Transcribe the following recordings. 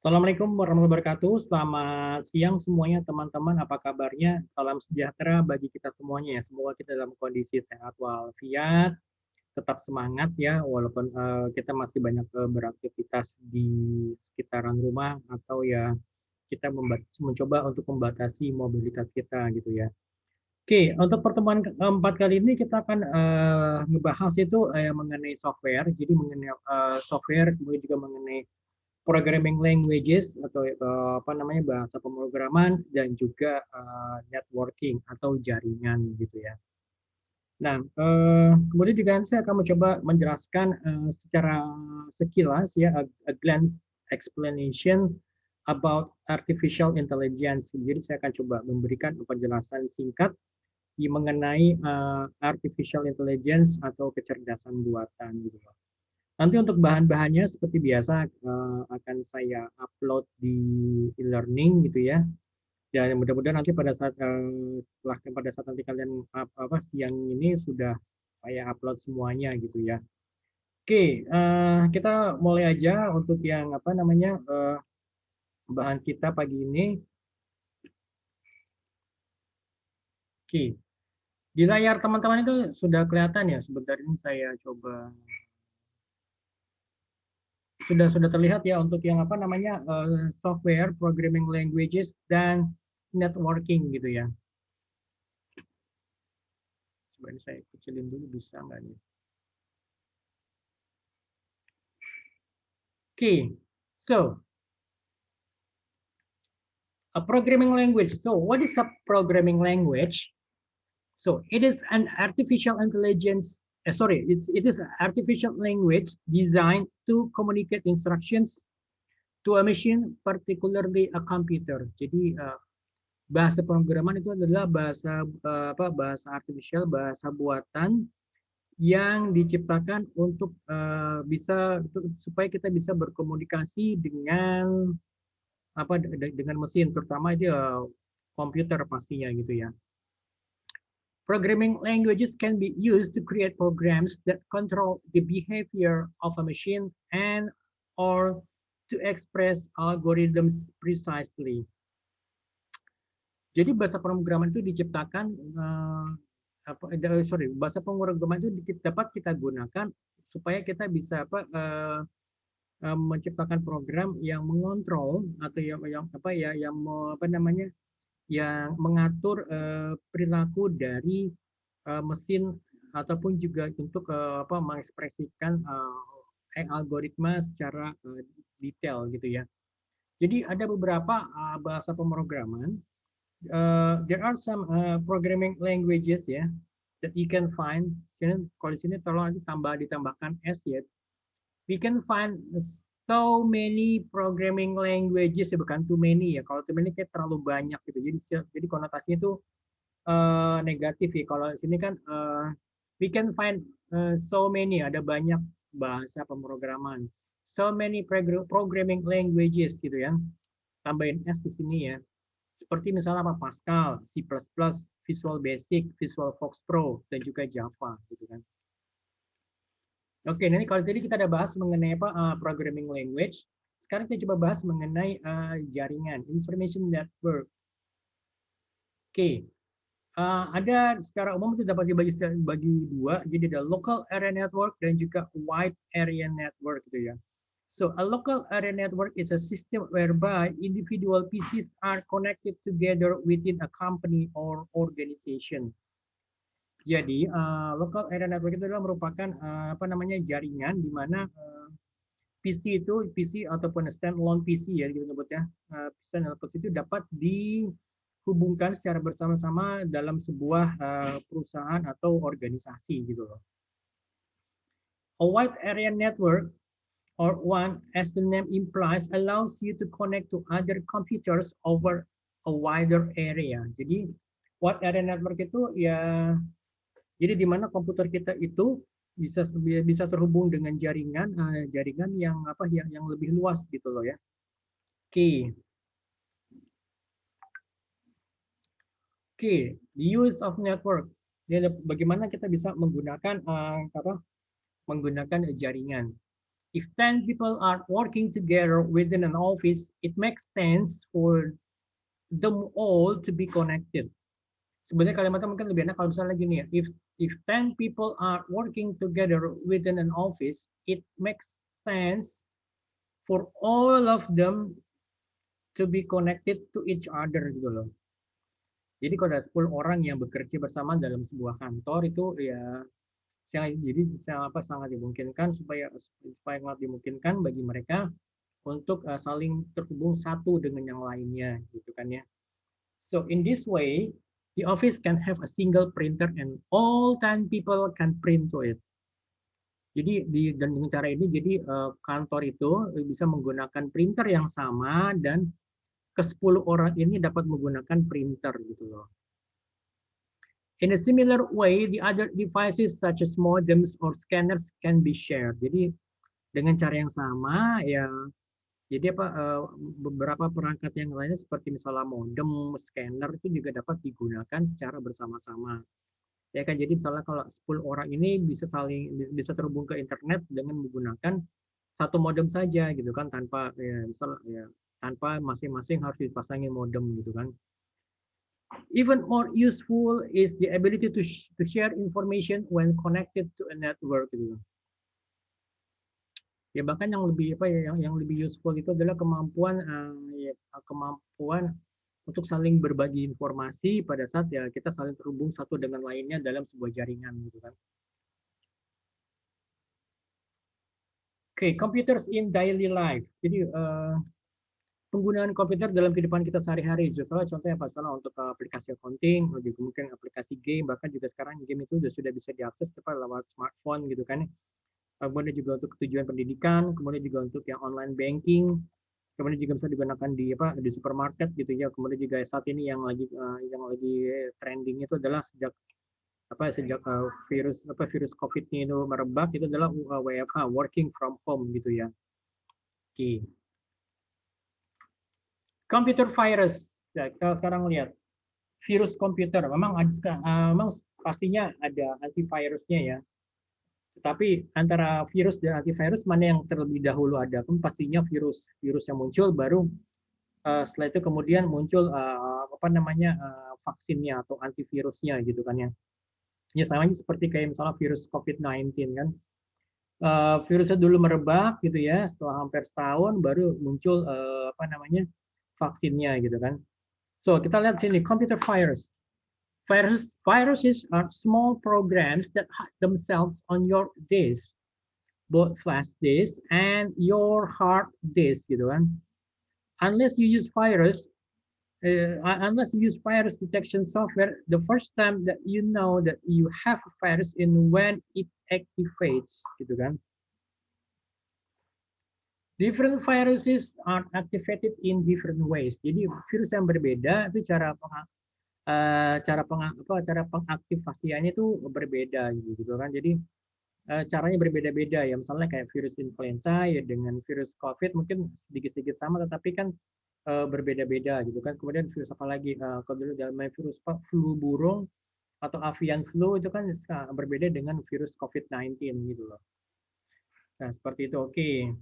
Assalamualaikum warahmatullahi wabarakatuh. Selamat siang semuanya teman-teman. Apa kabarnya? Salam sejahtera bagi kita semuanya ya. Semoga kita dalam kondisi sehat walafiat, tetap semangat ya walaupun kita masih banyak beraktivitas di sekitaran rumah atau ya kita mencoba untuk membatasi mobilitas kita gitu ya. Oke, untuk pertemuan keempat kali ini kita akan ngebahas itu mengenai software. Jadi mengenai software, kemudian juga mengenai programming languages atau apa namanya bahasa pemrograman dan juga networking atau jaringan gitu ya. Nah, kemudian juga saya akan mencoba menjelaskan secara sekilas ya a glance explanation about artificial intelligence. Jadi saya akan coba memberikan penjelasan singkat mengenai artificial intelligence atau kecerdasan buatan gitu. Nanti untuk bahan-bahannya seperti biasa akan saya upload di e-learning gitu ya. Dan mudah-mudahan nanti pada saat nanti kalian siang ini sudah saya upload semuanya gitu ya. Oke, kita mulai aja untuk yang apa namanya bahan kita pagi ini. Oke, di layar teman-teman itu sudah kelihatan ya. Sebentar ini saya coba sudah terlihat ya untuk yang apa namanya software, programming languages dan networking gitu ya. Coba ini saya kecilin dulu bisa nggak nih? Okay, so a programming language. So what is a programming language? So it is an artificial intelligence. It is an artificial language designed to communicate instructions to a machine, particularly a computer. Jadi bahasa pemrograman itu adalah bahasa artificial, bahasa buatan yang diciptakan untuk supaya kita bisa berkomunikasi dengan dengan mesin, terutama itu komputer pastinya gitu ya. Programming languages can be used to create programs that control the behavior of a machine and or to express algorithms precisely. Jadi bahasa pemrograman itu diciptakan bahasa pemrograman itu dapat kita gunakan supaya kita bisa menciptakan program yang mengontrol atau yang mengatur perilaku dari mesin ataupun juga untuk mengekspresikan algoritma secara detail gitu ya. Jadi ada beberapa bahasa pemrograman. There are some programming languages ya that you can find. Kalau di sini tolong ditambahkan s ya. We can find so many programming languages ya, bukan too many ya. Kalau too many kayak terlalu banyak gitu. Jadi konotasinya itu negatif ya. Kalau di sini kan we can find so many, ada banyak bahasa pemrograman. So many programming languages gitu ya. Tambahin S di sini ya. Seperti misalnya Pascal, C++, Visual Basic, Visual Fox Pro, dan juga Java gitu kan. Oke, nanti kalau tadi kita ada bahas mengenai programming language, sekarang kita coba bahas mengenai jaringan, information network. Oke, ada secara umum itu dapat dibagi dua, jadi ada local area network dan juga wide area network gitu ya. So a local area network is a system whereby individual PCs are connected together within a company or organization. Jadi local area network itu adalah merupakan jaringan di mana PC ataupun standalone PC ya kita sebutnya, standalone PC itu dapat dihubungkan secara bersama-sama dalam sebuah perusahaan atau organisasi gitu loh. A wide area network or WAN, as the name implies, allows you to connect to other computers over a wider area. Jadi wide area network itu ya, jadi di mana komputer kita itu bisa terhubung dengan jaringan yang lebih luas gitu loh ya. Oke. Oke, the use of network. Jadi bagaimana kita bisa menggunakan jaringan. If 10 people are working together within an office, it makes sense for them all to be connected. Sebenarnya kalimatnya mungkin lebih enak kalau misalnya gini ya. If 10 people are working together within an office, it makes sense for all of them to be connected to each other gitu loh. Jadi kalau ada 10 orang yang bekerja bersama dalam sebuah kantor itu ya jadi sangat dimungkinkan supaya sangat dimungkinkan bagi mereka untuk saling terhubung satu dengan yang lainnya gitu kan ya. So in this way, the office can have a single printer and all 10 people can print to it. Jadi dan dengan cara ini jadi kantor itu bisa menggunakan printer yang sama dan ke-10 orang ini dapat menggunakan printer gitu loh. In a similar way, the other devices such as modems or scanners can be shared. Jadi dengan cara yang sama ya. Jadi beberapa perangkat yang lainnya seperti misalnya modem, scanner itu juga dapat digunakan secara bersama-sama. Ya kan, jadi misalnya kalau 10 orang ini bisa terhubung ke internet dengan menggunakan satu modem saja gitu kan, tanpa tanpa masing-masing harus dipasangin modem gitu kan. Even more useful is the ability to share information when connected to a network gitu. Ya bahkan yang lebih yang lebih useful itu adalah kemampuan untuk saling berbagi informasi pada saat ya kita saling terhubung satu dengan lainnya dalam sebuah jaringan gitu kan. Oke, computers in daily life. Jadi penggunaan komputer dalam kehidupan kita sehari-hari. Contohnya apa? Untuk aplikasi accounting, juga mungkin aplikasi game, bahkan juga sekarang game itu sudah bisa diakses lewat smartphone gitu kan. Kemudian juga untuk tujuan pendidikan, kemudian juga untuk yang online banking, kemudian juga bisa digunakan di supermarket gitu ya. Kemudian juga saat ini yang lagi trending itu adalah sejak virus COVID-nya itu merebak, itu adalah WFH, working from home gitu ya. Oke. Computer virus. Ya, kita sekarang lihat virus komputer. Memang pastinya ada antivirusnya ya. Tetapi antara virus dan antivirus mana yang terlebih dahulu ada? Kan pastinya virus yang muncul, baru setelah itu kemudian muncul vaksinnya atau antivirusnya gitu kan ya. Ya sama aja seperti kayak misalnya virus COVID-19 kan. Virusnya dulu merebak gitu ya, setelah hampir setahun baru muncul vaksinnya gitu kan. So kita lihat sini computer virus. Viruses are small programs that hide themselves on your disk, both flash disk and your hard disk gitu kan. Unless you use virus detection software, the first time that you know that you have a virus in when it activates gitu kan. Different viruses are activated in different ways. Jadi virus yang berbeda itu cara pengaktifasiannya itu berbeda gitu kan. Jadi caranya berbeda-beda ya. Misalnya kayak virus influenza ya dengan virus COVID mungkin sedikit-sedikit sama, tetapi kan berbeda-beda gitu kan. Kemudian virus apa lagi? Kalau dulu dalam virus flu burung atau avian flu itu kan berbeda dengan virus COVID-19 gitu loh. Nah seperti itu. Oke.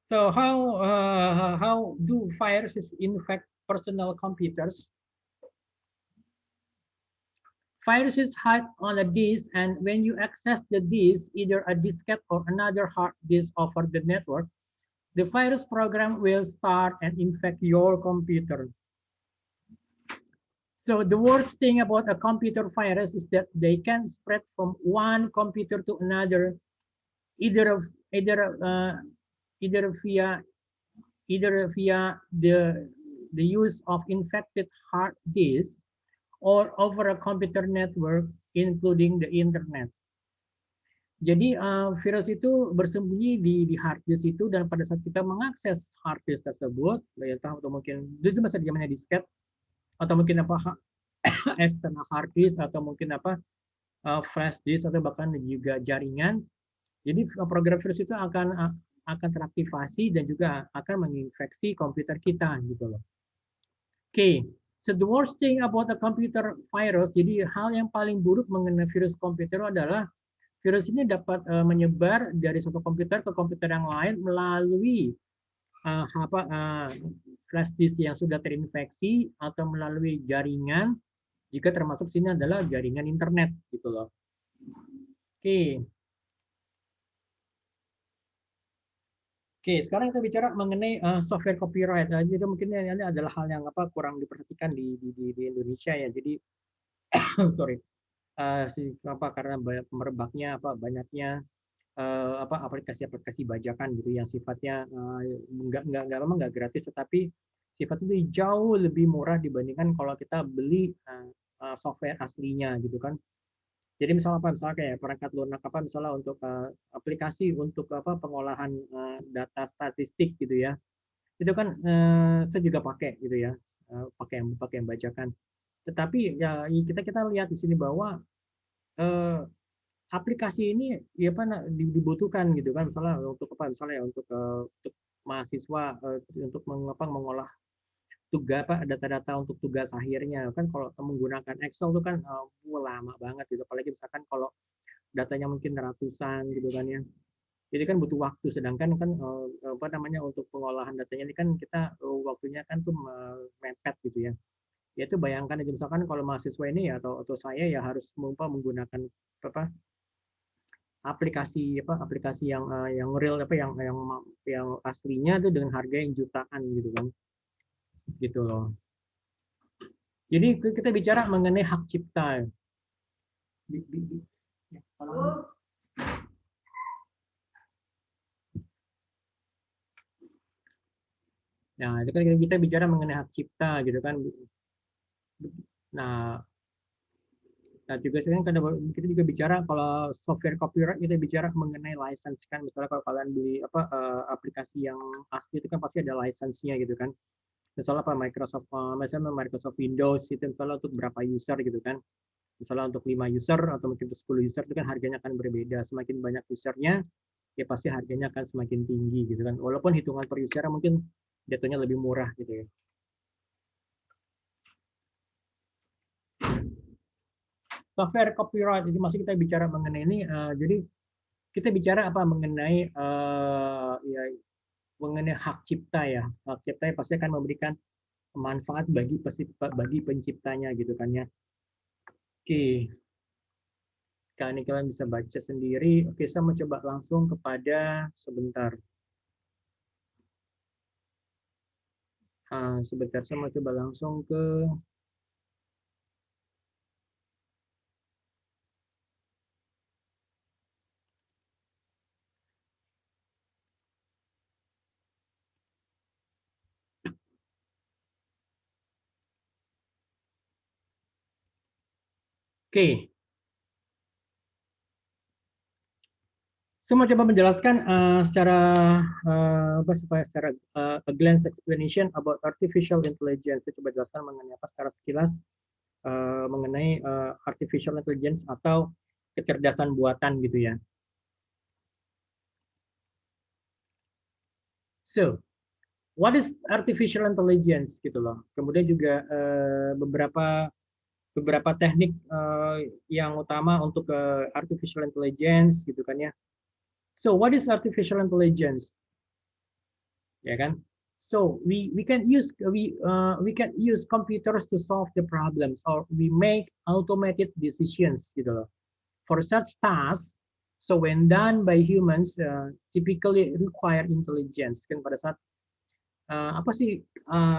So how do viruses infect personal computers? Viruses hide on a disk, and when you access the disk, either a diskette or another hard disk over the network, the virus program will start and infect your computer. So the worst thing about a computer virus is that they can spread from one computer to another, either via the use of infected hard disk or over a computer network, including the internet. Jadi virus itu bersembunyi di hard disk itu, dan pada saat kita mengakses hard disk tersebut, atau mungkin itu masih zamannya disket, atau mungkin external hard disk, atau mungkin flash disk, atau bahkan juga jaringan. Jadi program virus itu akan teraktivasi dan juga akan menginfeksi komputer kita gitu loh. Oke, so the worst thing about a computer virus, jadi hal yang paling buruk mengenai virus komputer adalah Virus ini dapat menyebar dari satu komputer ke komputer yang lain melalui flash disk yang sudah terinfeksi atau melalui jaringan, jika termasuk sini adalah jaringan internet gitu loh. Oke. Oke, sekarang kita bicara mengenai software copyright. Jadi mungkin ini adalah hal yang kurang diperhatikan di Indonesia ya. Jadi sorry, karena merebaknya banyaknya aplikasi-aplikasi bajakan gitu yang sifatnya memang nggak gratis, tetapi sifatnya itu jauh lebih murah dibandingkan kalau kita beli software aslinya gitu kan. Jadi misalnya kayak perangkat lunak misalnya untuk aplikasi untuk pengolahan data statistik gitu ya. Itu kan saya juga pakai gitu ya. Pakai yang bajakan. Tetapi ya kita kita lihat di sini bahwa eh, aplikasi ini ya dibutuhkan gitu kan, misalnya untuk misalnya untuk mahasiswa untuk mengolah tugas data-data untuk tugas akhirnya kan. Kalau menggunakan Excel itu kan lama banget gitu, apalagi misalkan kalau datanya mungkin ratusan gitu kan ya. Jadi kan butuh waktu, sedangkan kan untuk pengolahan datanya ini kan kita waktunya kan tuh mepet gitu ya. Ya itu bayangkan aja misalkan kalau mahasiswa ini ya atau saya ya harus menggunakan apa aplikasi yang real yang aslinya tuh dengan harga yang jutaan gitu kan, gitu loh. Jadi kita bicara mengenai hak cipta. Ya, nah itu kan kita bicara mengenai hak cipta gitu kan. Nah, juga sekarang kita juga bicara kalau software copyright, kita bicara mengenai license kan. Misalnya kalau kalian beli aplikasi yang asli itu kan pasti ada license-nya gitu kan. Misalnya misalnya Microsoft Windows itu misalnya untuk berapa user gitu kan. Misalnya untuk 5 user atau mungkin untuk 10 user itu kan harganya akan berbeda. Semakin banyak usernya, ya pasti harganya akan semakin tinggi gitu kan. Walaupun hitungan per user mungkin jatuhnya lebih murah gitu ya. Software copyright, jadi masih kita bicara mengenai ini, jadi kita bicara mengenai ya mengenai hak cipta ya. Hak cipta ya pasti akan memberikan manfaat bagi penciptanya gitu kan ya. Oke, kali ini kalian bisa baca sendiri. Oke, saya mau coba langsung kepada sebentar. Sebentar, saya mau coba langsung ke. Oke, saya mau coba menjelaskan secara a glance explanation about artificial intelligence. Saya coba jelaskan mengenai secara sekilas mengenai artificial intelligence atau kecerdasan buatan gitu ya. So, what is artificial intelligence gitu loh. Kemudian juga beberapa teknik yang utama untuk artificial intelligence gitu kan ya. So, what is artificial intelligence? Ya kan? So, we can use computers to solve the problems, or we make automated decisions gitu loh. For such tasks, so when done by humans, typically require intelligence. Kan pada saat apa sih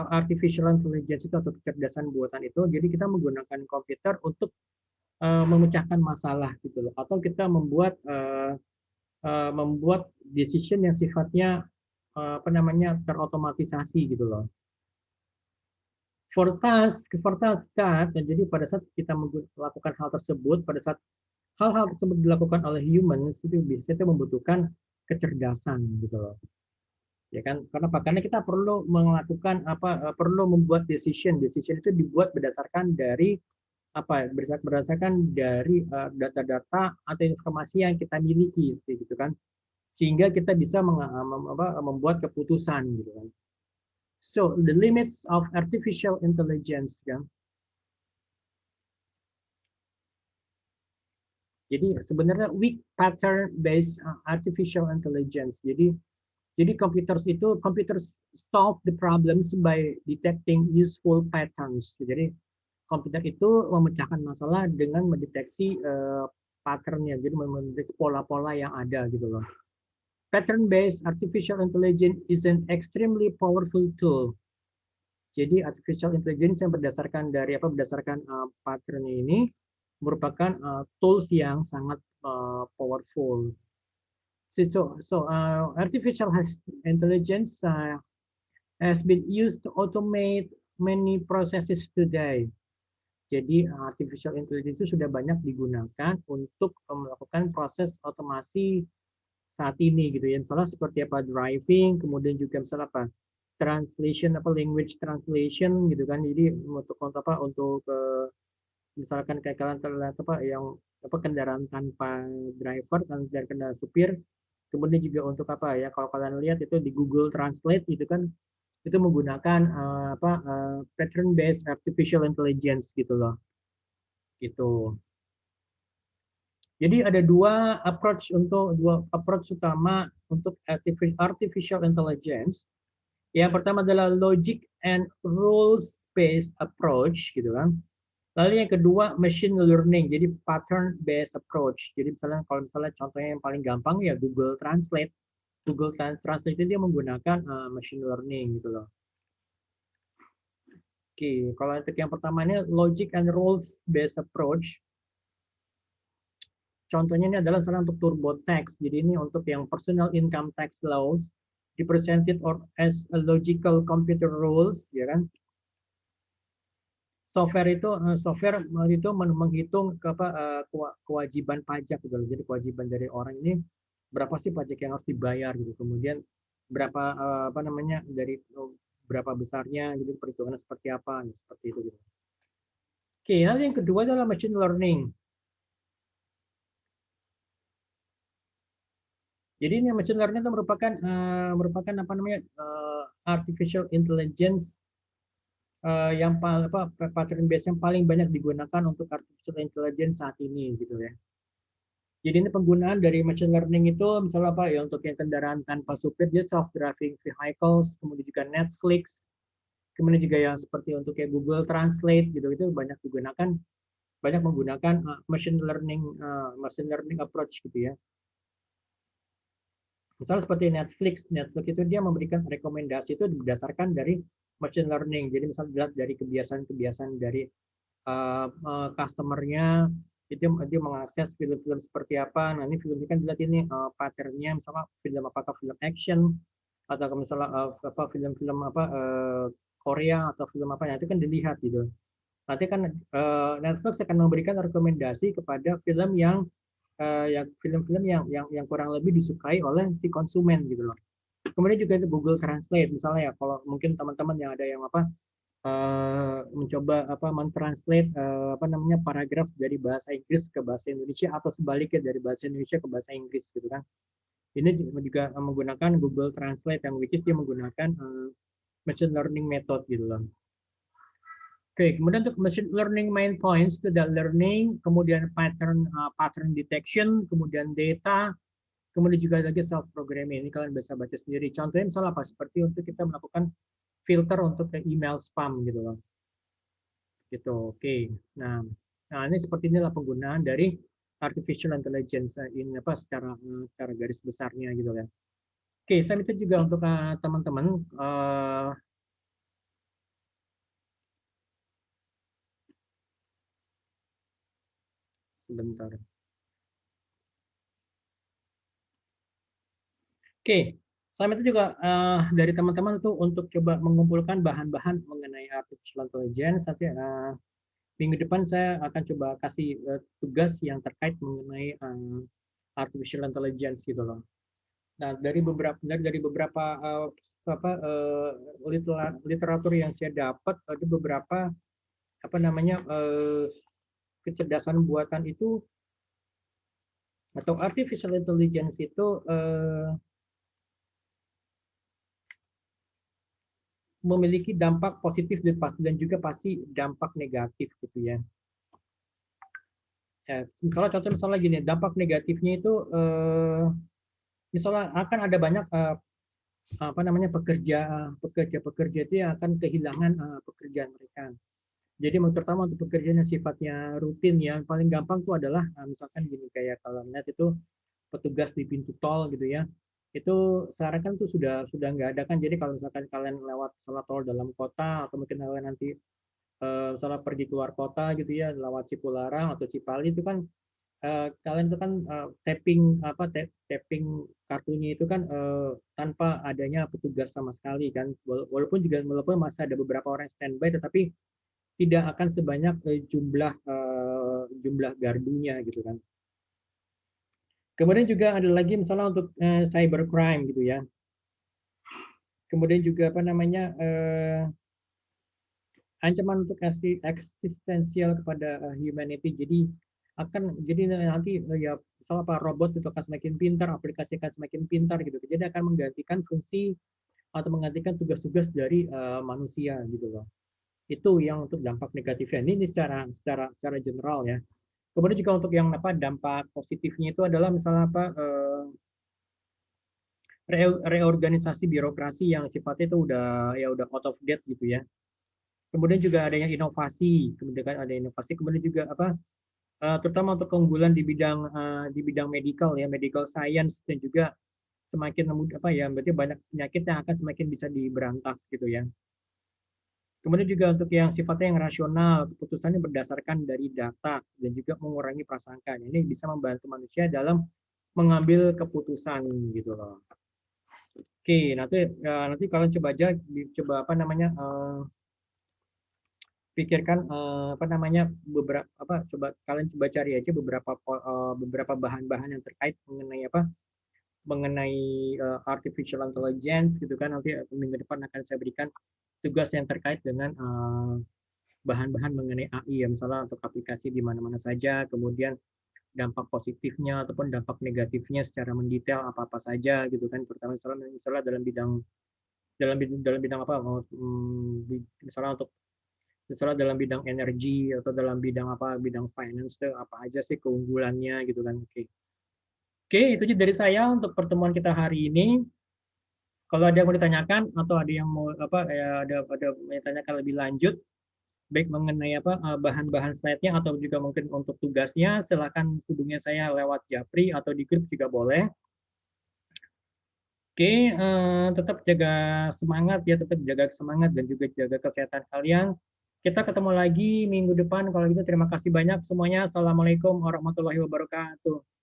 artificial intelligence itu atau kecerdasan buatan itu? Jadi kita menggunakan komputer untuk memecahkan masalah gitu loh, atau kita membuat decision yang sifatnya terotomatisasi gitu loh. For task, jadi pada saat kita melakukan hal tersebut, pada saat hal-hal tersebut dilakukan oleh humans itu biasanya membutuhkan kecerdasan gitu loh, ya kan? Karena kita perlu melakukan perlu membuat decision itu dibuat berdasarkan dari berdasarkan dari data-data atau informasi yang kita miliki gitu kan, sehingga kita bisa membuat keputusan gitu kan. So the limits of artificial intelligence kan. Jadi sebenarnya weak pattern based artificial intelligence. Jadi computers solve the problems by detecting useful patterns. Jadi komputer itu memecahkan masalah dengan mendeteksi patternnya, jadi mendeteksi pola-pola yang ada gitu loh. Pattern-based artificial intelligence is an extremely powerful tool. Jadi artificial intelligence yang berdasarkan pattern ini merupakan tools yang sangat powerful. Artificial intelligence has been used to automate many processes today. Jadi artificial intelligence itu sudah banyak digunakan untuk melakukan proses otomasi saat ini gitu ya. Misalnya seperti apa driving, kemudian juga misalnya apa translation language translation gitu kan. Jadi untuk misalkan kayak kalian terlihat yang kendaraan tanpa driver dan kendaraan supir. Kemudian juga untuk kalau kalian lihat itu di Google Translate itu kan itu menggunakan pattern based artificial intelligence gitu loh. Gitu. Jadi ada dua approach utama untuk artificial intelligence. Yang pertama adalah logic and rules based approach gitu kan. Lalu yang kedua machine learning, jadi pattern based approach. Jadi kalau misalnya contohnya yang paling gampang ya Google Translate. Google Translate itu dia menggunakan machine learning gitu loh. Oke, kalau untuk yang pertama ini logic and rules based approach. Contohnya ini adalah misalnya untuk TurboTax. Jadi ini untuk yang personal income tax laws represented or as a logical computer rules, ya kan? Software itu menghitung kewajiban pajak gitu. Jadi kewajiban dari orang ini berapa sih pajak yang harus dibayar gitu. Kemudian berapa berapa besarnya gitu, perhitungannya seperti apa gitu, seperti itu gitu. Oke, lalu yang kedua adalah machine learning. Jadi ini machine learning itu merupakan artificial intelligence yang pattern base yang paling banyak digunakan untuk artificial intelligence saat ini gitu ya. Jadi ini penggunaan dari machine learning itu misalnya ya untuk yang kendaraan tanpa supir dia self driving vehicles, kemudian juga Netflix, kemudian juga yang seperti untuk kayak Google Translate gitu itu banyak menggunakan machine learning approach gitu ya. Misalnya seperti Netflix itu dia memberikan rekomendasi itu berdasarkan dari machine learning. Jadi misalnya dilihat dari kebiasaan-kebiasaan dari customer-nya, itu dia mengakses film-film seperti apa. Nah ini film ini kan dilihat ini pattern-nya, misalnya apakah film action atau misalnya film-film Korea atau film apa, nah itu kan dilihat gitu. Nanti kan Netflix akan memberikan rekomendasi kepada film yang film-film yang kurang lebih disukai oleh si konsumen gitu loh. Kemudian juga itu Google Translate misalnya ya, kalau mungkin teman-teman yang ada yang mencoba mentranslate paragraf dari bahasa Inggris ke bahasa Indonesia atau sebaliknya dari bahasa Indonesia ke bahasa Inggris gitu kan. Ini juga menggunakan Google Translate yang which is dia menggunakan machine learning method gitu loh. Oke, kemudian untuk machine learning main points itu adalah learning, kemudian pattern detection, kemudian data, kemudian juga lagi self programming. Ini kalian bisa baca sendiri. Contohnya misalnya apa? Seperti untuk kita melakukan filter untuk email spam gitu loh. Gitu. Oke. Nah, ini seperti inilah penggunaan dari artificial intelligence ini secara garis besarnya gitu kan. Oke, saya minta juga untuk teman-teman sebentar. Oke, saya minta juga dari teman-teman itu untuk coba mengumpulkan bahan-bahan mengenai artificial intelligence. Nanti minggu depan saya akan coba kasih tugas yang terkait mengenai artificial intelligence gitu loh. Nah, dari beberapa literatur yang saya dapat ada beberapa kecerdasan buatan itu atau artificial intelligence itu memiliki dampak positif dan juga pasti dampak negatif gitu ya. Ya, misalnya contoh misalnya gini, dampak negatifnya itu misalnya akan ada banyak apa namanya pekerja-pekerja itu yang akan kehilangan pekerjaan mereka. Jadi terutama untuk pekerjaan yang sifatnya rutin, yang paling gampang itu adalah misalkan gini, kayak kalau melihat itu petugas di pintu tol gitu ya, itu sekarang kan tuh sudah nggak ada kan. Jadi kalau misalkan kalian lewat salah tol dalam kota atau mungkin kalian nanti salah pergi keluar kota gitu ya, lewat Cipularang atau Cipali itu kan kalian itu kan tapping tapping kartunya itu kan tanpa adanya petugas sama sekali kan. Walaupun masih ada beberapa orang standby, tetapi tidak akan sebanyak jumlah gardunya gitu kan. Kemudian juga ada lagi misalnya untuk cybercrime gitu ya. Kemudian juga apa namanya ancaman untuk eksistensial kepada humanity. Jadi nanti ya misalnya apa robot itu akan semakin pintar, aplikasi akan semakin pintar gitu. Jadi akan menggantikan fungsi atau menggantikan tugas-tugas dari manusia gitu loh. Itu yang untuk dampak negatifnya. Ini secara general ya. Kemudian juga untuk yang apa dampak positifnya itu adalah misalnya apa reorganisasi birokrasi yang sifatnya itu udah out of date gitu ya. Kemudian juga adanya inovasi, kemudian kan ada inovasi, kemudian juga apa terutama untuk keunggulan di bidang medical ya, medical science, dan juga semakin apa ya, berarti banyak penyakit yang akan semakin bisa diberantas gitu ya. Kemudian juga untuk yang sifatnya yang rasional, keputusannya berdasarkan dari data dan juga mengurangi prasangka. Ini bisa membantu manusia dalam mengambil keputusan gitu loh. Oke, nanti kalian coba aja coba apa namanya pikirkan apa namanya beberapa apa coba kalian coba cari aja beberapa bahan-bahan yang terkait mengenai apa mengenai artificial intelligence gitu kan. Nanti minggu depan akan saya berikan tugas yang terkait dengan bahan-bahan mengenai AI ya, misalnya untuk aplikasi di mana-mana saja, kemudian dampak positifnya ataupun dampak negatifnya secara mendetail apa-apa saja gitu kan, terutama misalnya dalam bidang apa misalnya untuk misalnya dalam bidang energi atau dalam bidang apa bidang finance tuh apa aja sih keunggulannya gitu kan. Oke, itu aja dari saya untuk pertemuan kita hari ini. Kalau ada yang mau ditanyakan atau ada yang mau apa ya ada yang tanyakan lebih lanjut baik mengenai apa bahan-bahan slide-nya atau juga mungkin untuk tugasnya, silakan hubungi saya lewat Japri atau di grup juga boleh. Oke, tetap jaga semangat ya, tetap jaga semangat dan juga jaga kesehatan kalian. Kita ketemu lagi minggu depan. Kalau gitu terima kasih banyak semuanya. Assalamualaikum warahmatullahi wabarakatuh.